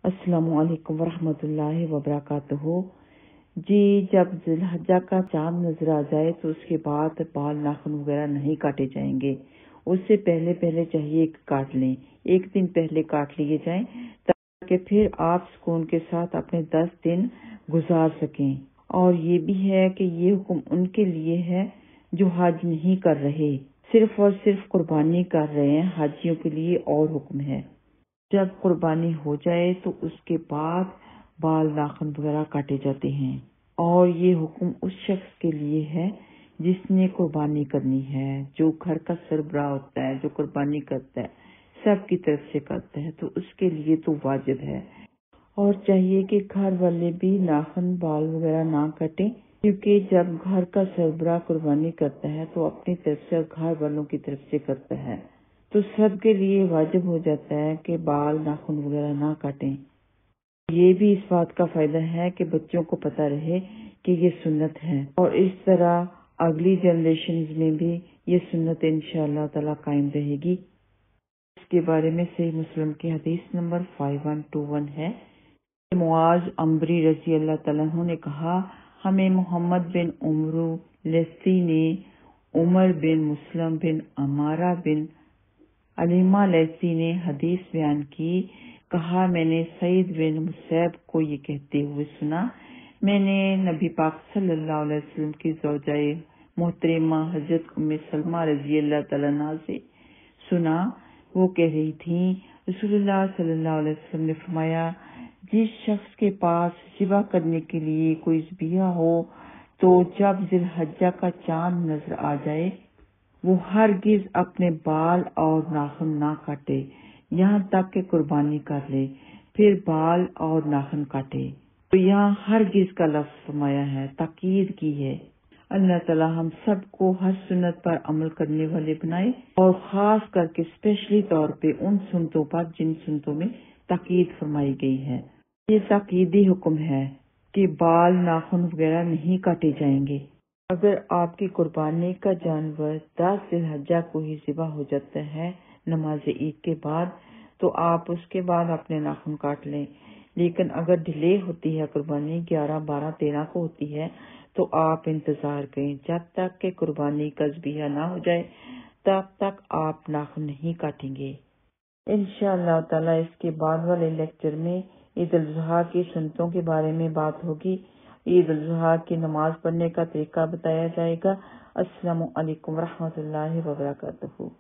अस्सलाम वालेकुम वरहमतुल्लाहि वबरकातुहू। जी, जब ज़िलहज्जा का चाँद नजर आ जाए तो उसके बाद बाल नाखून वगैरह नहीं काटे जाएंगे। उससे पहले पहले चाहिए कि काट लें, एक दिन पहले काट लिए जाएं ताकि फिर आप सुकून के साथ अपने 10 दिन गुजार सकें। और ये भी है कि ये हुक्म उनके लिए है जो हज नहीं कर रहे, सिर्फ और सिर्फ कुर्बानी कर रहे हैं, हाजियों के लिए और हुक्म है। जब कुर्बानी हो जाए तो उसके बाद बाल नाखून वगैरह काटे जाते हैं। और ये हुक्म उस शख्स के लिए है जिसने कुर्बानी करनी है, जो घर का सरबराह होता है, जो कुर्बानी करता है, सबकी तरफ से करता है, तो उसके लिए तो वाजिब है। और चाहिए कि घर वाले भी नाखून बाल वगैरह ना काटें, क्योंकि जब घर का सरबराह कुर्बानी करता है तो अपनी तरफ से और घर वालों की तरफ से करता है, तो सब के लिए वाजिब हो जाता है कि बाल नाखून वगैरह ना काटें। ये भी इस बात का फायदा है कि बच्चों को पता रहे कि ये सुन्नत है, और इस तरह अगली जनरेशन में भी ये सुन्नत इंशाअल्लाह ताला कायम रहेगी। इसके बारे में सही मुस्लिम की हदीस नंबर 5121 है। मुआज अम्बरी रजी अल्लाह तआला अन्हु ने कहा, हमें मोहम्मद बिन उमरू लेसी ने उमर बिन मुस्लिम बिन अमारा बिन अलीमा लेसी ने हदीस बयान की। कहा, मैंने सईद बिन मुसैब को ये कहते हुए सुना, मैंने नबी पाक सल्लल्लाहु अलैहि वसल्लम की ज़ौजाए मोहतरमा हजरत उम्मे सलमा रजी अल्लाह तआला अन्हा से सुना। वो कह रही थी, रसूलुल्लाह सल्लल्लाहु अलैहि वसल्लम ने फरमाया, जिस शख्स के पास ज़िबा करने के लिए कोई ज़बीहा हो तो जब ज़िलहज्जा का चांद नजर आ जाए वो हरगिज अपने बाल और नाखून ना काटे, यहाँ तक कि कुर्बानी कर ले, फिर बाल और नाखून काटे। तो यहाँ हरगिज का लफ्ज फरमाया है, ताकीद की है। अल्लाह ताला हम सबको हर सुन्नत पर अमल करने वाले बनाए, और खास करके स्पेशली तौर पे उन सुन्नतों पर जिन सुन्नतों में ताकीद फरमाई गई है। ये ताकीदी हुक्म है कि बाल नाखून वगैरह नहीं काटे जाएंगे। अगर आपकी कुर्बानी का जानवर 10 ज़िलहज्जा को ही ज़िबा हो जाता है नमाज ईद के बाद, तो आप उसके बाद अपने नाखून काट लें। लेकिन अगर डिले होती है, कुर्बानी 11, 12, 13 को होती है, तो आप इंतजार करें जब तक कि कुर्बानी का ज़बीहा ना हो जाए, तब तक आप नाखून नहीं काटेंगे। इंशाअल्लाह ताला इसके बाद वाले लेक्चर में ईद उल जुहा की सुन्नतों के बारे में बात होगी। ईद उल जुहा की नमाज पढ़ने का तरीका बताया जाएगा। अस्सलामु अलैकुम रहमतुल्लाहि व बरकातुहू।